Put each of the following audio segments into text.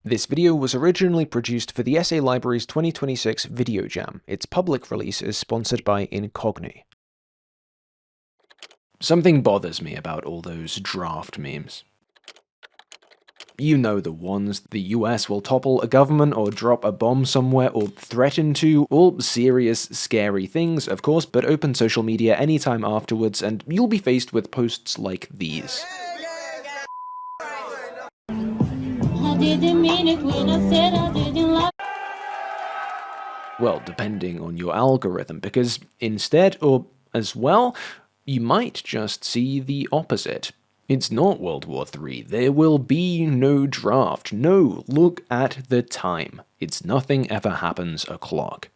This video was originally produced for the Essay Library's 2026 Video Jam. Its public release is sponsored by Incogni. Something bothers me about all those draft memes. You know the ones. The US will topple a government or drop a bomb somewhere or threaten to. All serious, scary things, of course, but open social media anytime afterwards and you'll be faced with posts like these. Well, depending on your algorithm, because instead, or as well, you might just see the opposite. It's not World War III. There will be no draft. No, look at the time. It's nothing ever happens o'clock.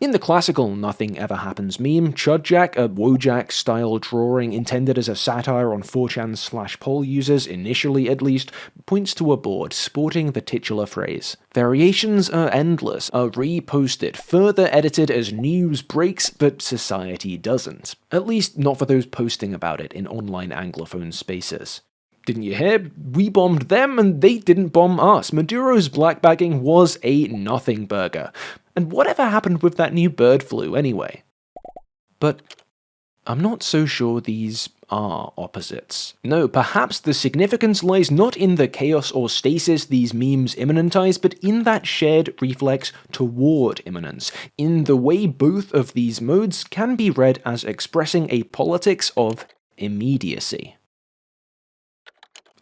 In the classical Nothing Ever Happens meme, Chudjack, a Wojak-style drawing intended as a satire on 4chan/poll users, initially at least, points to a board sporting the titular phrase. Variations are endless, are reposted, further edited as news breaks, but society doesn't. At least not for those posting about it in online anglophone spaces. Didn't you hear? We bombed them and they didn't bomb us. Maduro's blackbagging was a nothing burger. And whatever happened with that new bird flu anyway? But I'm not so sure these are opposites. No, perhaps the significance lies not in the chaos or stasis these memes immanentize, but in that shared reflex toward immanence, in the way both of these modes can be read as expressing a politics of immediacy.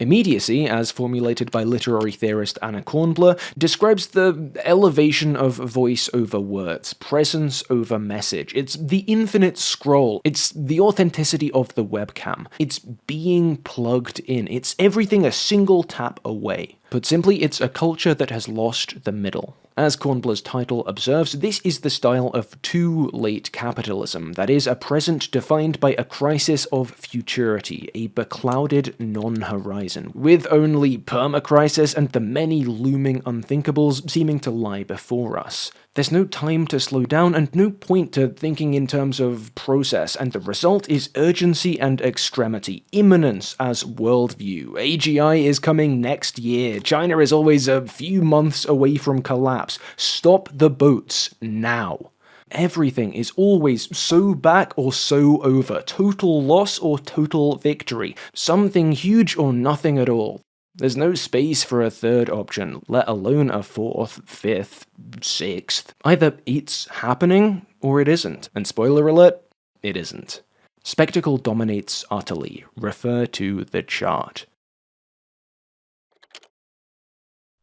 Immediacy, as formulated by literary theorist Anna Kornbluh, describes the elevation of voice over words, presence over message. It's the infinite scroll. It's the authenticity of the webcam. It's being plugged in. It's everything a single tap away. Put simply, it's a culture that has lost the middle. As Kornbluh's title observes, this is the style of too late capitalism, that is, a present defined by a crisis of futurity, a beclouded non-horizon, with only permacrisis and the many looming unthinkables seeming to lie before us. There's no time to slow down and no point to thinking in terms of process, and the result is urgency and extremity, imminence as worldview. AGI is coming next year. China is always a few months away from collapse. Stop the boats now. Everything is always so back or so over, total loss or total victory, something huge or nothing at all. There's no space for a third option, let alone a fourth, fifth, sixth. Either it's happening, or it isn't. And spoiler alert, it isn't. Spectacle dominates utterly. Refer to the chart.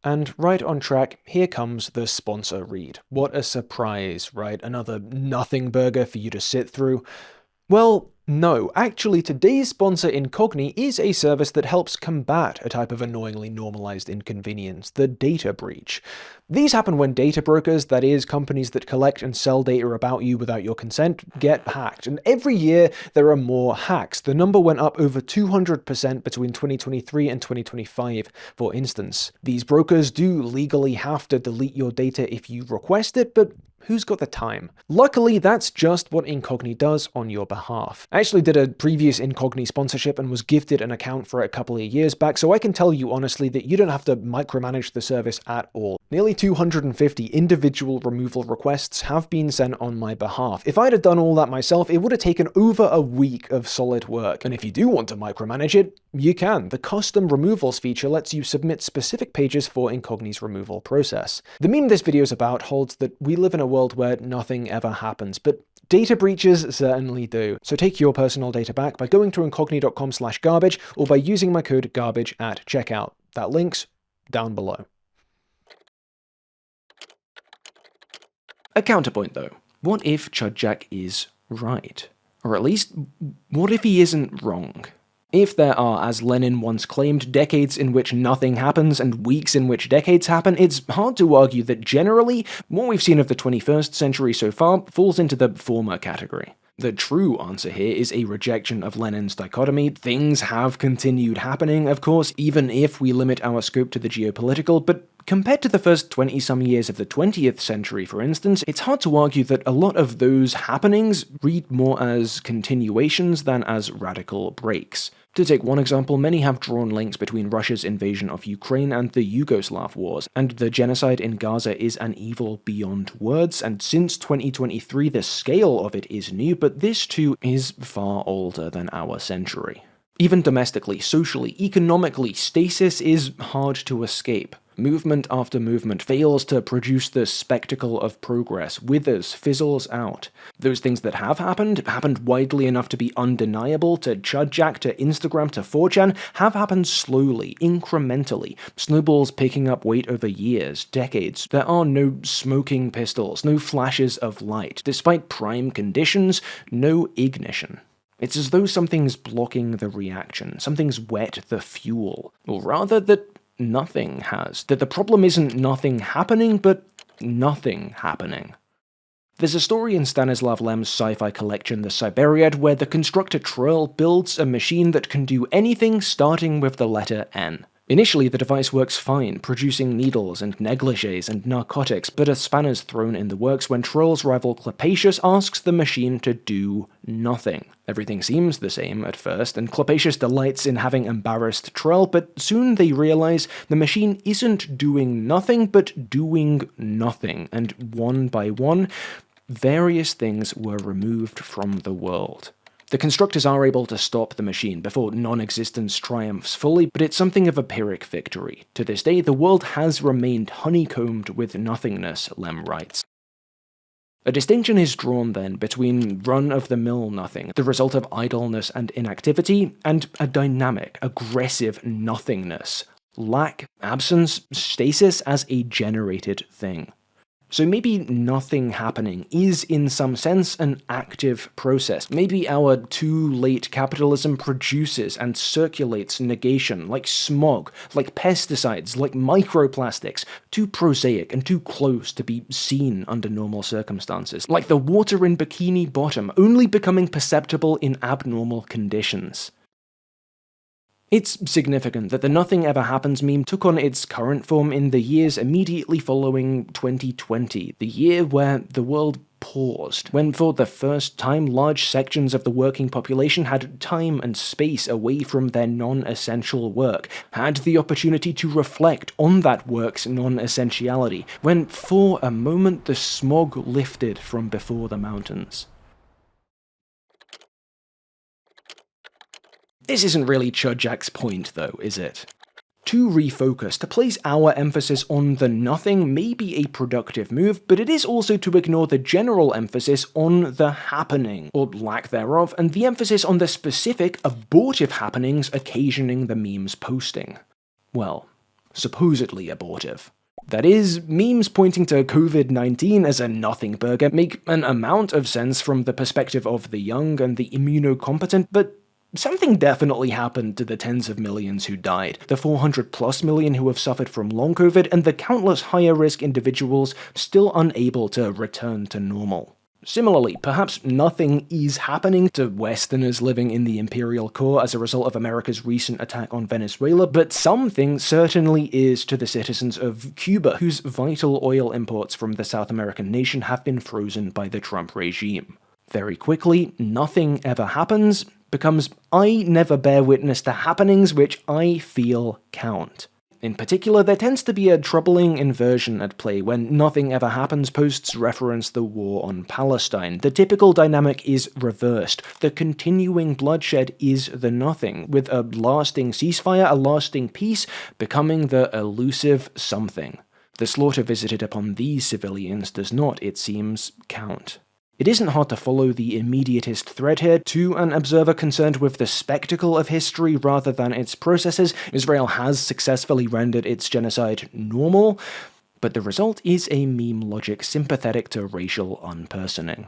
And right on track, here comes the sponsor read. What a surprise, right? Another nothing burger for you to sit through. Well, no, actually today's sponsor Incogni is a service that helps combat a type of annoyingly normalized inconvenience, the data breach. These happen when data brokers, that is, companies that collect and sell data about you without your consent, get hacked. And every year there are more hacks. The number went up over 200% between 2023 and 2025, for instance. These brokers do legally have to delete your data if you request it, but who's got the time? Luckily, that's just what Incogni does on your behalf. I actually did a previous Incogni sponsorship and was gifted an account for it a couple of years back, so I can tell you honestly that you don't have to micromanage the service at all. Nearly 250 individual removal requests have been sent on my behalf. If I'd have done all that myself, it would have taken over a week of solid work. And if you do want to micromanage it, you can. The custom removals feature lets you submit specific pages for Incogni's removal process. The meme this video is about holds that we live in a world where nothing ever happens, but data breaches certainly do. So take your personal data back by going to incogni.com/garbage or by using my code GARBAGE at checkout. That link's down below. A counterpoint though. What if Chudjack is right? Or at least, what if he isn't wrong? If there are, as Lenin once claimed, decades in which nothing happens and weeks in which decades happen, it's hard to argue that generally, what we've seen of the 21st century so far falls into the former category. The true answer here is a rejection of Lenin's dichotomy. Things have continued happening, of course, even if we limit our scope to the geopolitical, but Compared to the first 20-some years of the 20th century, for instance, it's hard to argue that a lot of those happenings read more as continuations than as radical breaks. To take one example, many have drawn links between Russia's invasion of Ukraine and the Yugoslav wars, and the genocide in Gaza is an evil beyond words, and since 2023 the scale of it is new, but this too is far older than our century. Even domestically, socially, economically, stasis is hard to escape. Movement after movement fails to produce the spectacle of progress, withers, fizzles out. Those things that have happened widely enough to be undeniable, to Chudjack, to Instagram, to 4chan, have happened slowly, incrementally, snowballs picking up weight over years, decades. There are no smoking pistols, no flashes of light. Despite prime conditions, no ignition. It's as though something's blocking the reaction, something's wet the fuel, or rather that nothing has. That the problem isn't nothing happening, but nothing happening. There's a story in Stanislaw Lem's sci-fi collection The Cyberiad where the constructor Troll builds a machine that can do anything starting with the letter N. Initially, the device works fine, producing needles and negligées and narcotics, but a spanner's thrown in the works when Troll's rival Clypacius asks the machine to do nothing. Everything seems the same at first, and Clypacius delights in having embarrassed Troll, but soon they realize the machine isn't doing nothing, but doing nothing, and one by one, various things were removed from the world. The constructors are able to stop the machine before non-existence triumphs fully, but it's something of a Pyrrhic victory. To this day, the world has remained honeycombed with nothingness, Lem writes. A distinction is drawn then between run-of-the-mill nothing, the result of idleness and inactivity, and a dynamic, aggressive nothingness, lack, absence, stasis as a generated thing. So maybe nothing happening is, in some sense, an active process. Maybe our too late capitalism produces and circulates negation, like smog, like pesticides, like microplastics, too prosaic and too close to be seen under normal circumstances, like the water in Bikini Bottom, only becoming perceptible in abnormal conditions. It's significant that the Nothing Ever Happens meme took on its current form in the years immediately following 2020, the year where the world paused, when for the first time large sections of the working population had time and space away from their non-essential work, had the opportunity to reflect on that work's non-essentiality, when for a moment the smog lifted from before the mountains. This isn't really Chudjack's point, though, is it? To refocus, to place our emphasis on the nothing may be a productive move, but it is also to ignore the general emphasis on the happening, or lack thereof, and the emphasis on the specific, abortive happenings occasioning the meme's posting. Well, supposedly abortive. That is, memes pointing to COVID-19 as a nothing burger make an amount of sense from the perspective of the young and the immunocompetent, but something definitely happened to the tens of millions who died, the 400+ million who have suffered from long COVID, and the countless higher-risk individuals still unable to return to normal. Similarly, perhaps nothing is happening to Westerners living in the imperial core as a result of America's recent attack on Venezuela, but something certainly is to the citizens of Cuba, whose vital oil imports from the South American nation have been frozen by the Trump regime. Very quickly, nothing ever happens becomes I never bear witness to happenings which I feel count. In particular, there tends to be a troubling inversion at play when Nothing Ever Happens posts reference the war on Palestine. The typical dynamic is reversed. The continuing bloodshed is the nothing, with a lasting ceasefire, a lasting peace, becoming the elusive something. The slaughter visited upon these civilians does not, it seems, count. It isn't hard to follow the immediatist thread here. To an observer concerned with the spectacle of history rather than its processes, Israel has successfully rendered its genocide normal, but the result is a meme logic sympathetic to racial unpersoning.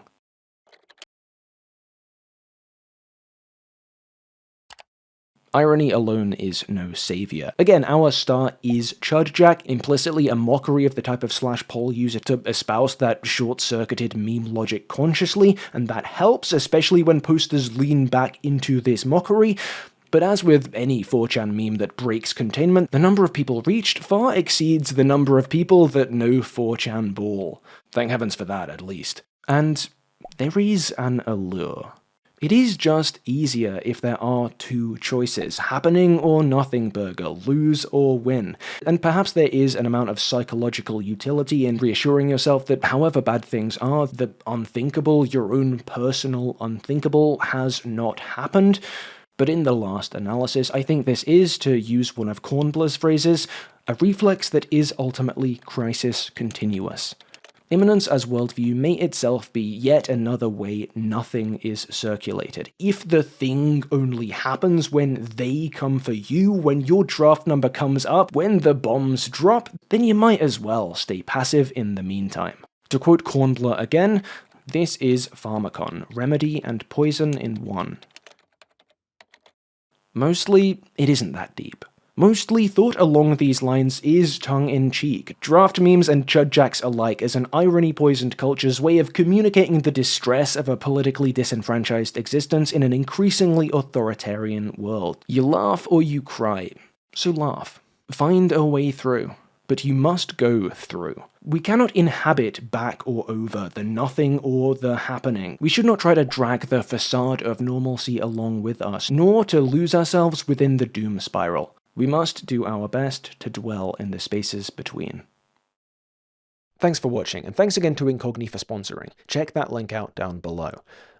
Irony alone is no savior. Again, our star is Chudjack, implicitly a mockery of the type of /poll user to espouse that short-circuited meme logic consciously, and that helps, especially when posters lean back into this mockery. But as with any 4chan meme that breaks containment, the number of people reached far exceeds the number of people that know 4chan ball. Thank heavens for that, at least. And there is an allure. It is just easier if there are two choices, happening or nothing burger, lose or win. And perhaps there is an amount of psychological utility in reassuring yourself that however bad things are, the unthinkable, your own personal unthinkable, has not happened. But in the last analysis, I think this is, to use one of Kornbluh's phrases, a reflex that is ultimately crisis continuous. Immanence as worldview may itself be yet another way nothing is circulated. If the thing only happens when they come for you, when your draft number comes up, when the bombs drop, then you might as well stay passive in the meantime. To quote Kornbluh again, this is Pharmakon, remedy and poison in one. Mostly, it isn't that deep. Mostly, thought along these lines is tongue-in-cheek. Draft memes and chudjacks alike as an irony-poisoned culture's way of communicating the distress of a politically disenfranchised existence in an increasingly authoritarian world. You laugh or you cry, so laugh. Find a way through. But you must go through. We cannot inhabit back or over the nothing or the happening. We should not try to drag the facade of normalcy along with us, nor to lose ourselves within the doom spiral. We must do our best to dwell in the spaces between. Thanks for watching, and thanks again to Incogni for sponsoring. Check that link out down below.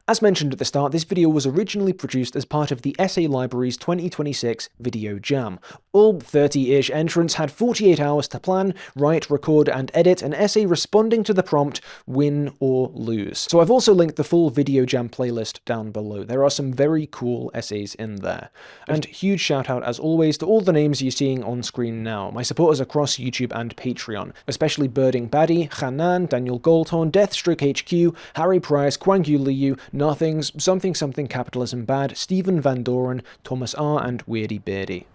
As mentioned at the start, this video was originally produced as part of the Essay Library's 2026 Video Jam. All 30-ish entrants had 48 hours to plan, write, record, and edit an essay responding to the prompt, win or lose. So I've also linked the full Video Jam playlist down below. There are some very cool essays in there. And huge shout out, as always, to all the names you're seeing on screen now, my supporters across YouTube and Patreon, especially Birding Baddie, Hanan, Daniel Goldhorn, Deathstroke HQ, Harry Price, Kwangyu Liu, Nothings, Something Capitalism Bad, Stephen Van Doren, Thomas R, and Weirdy Beardy.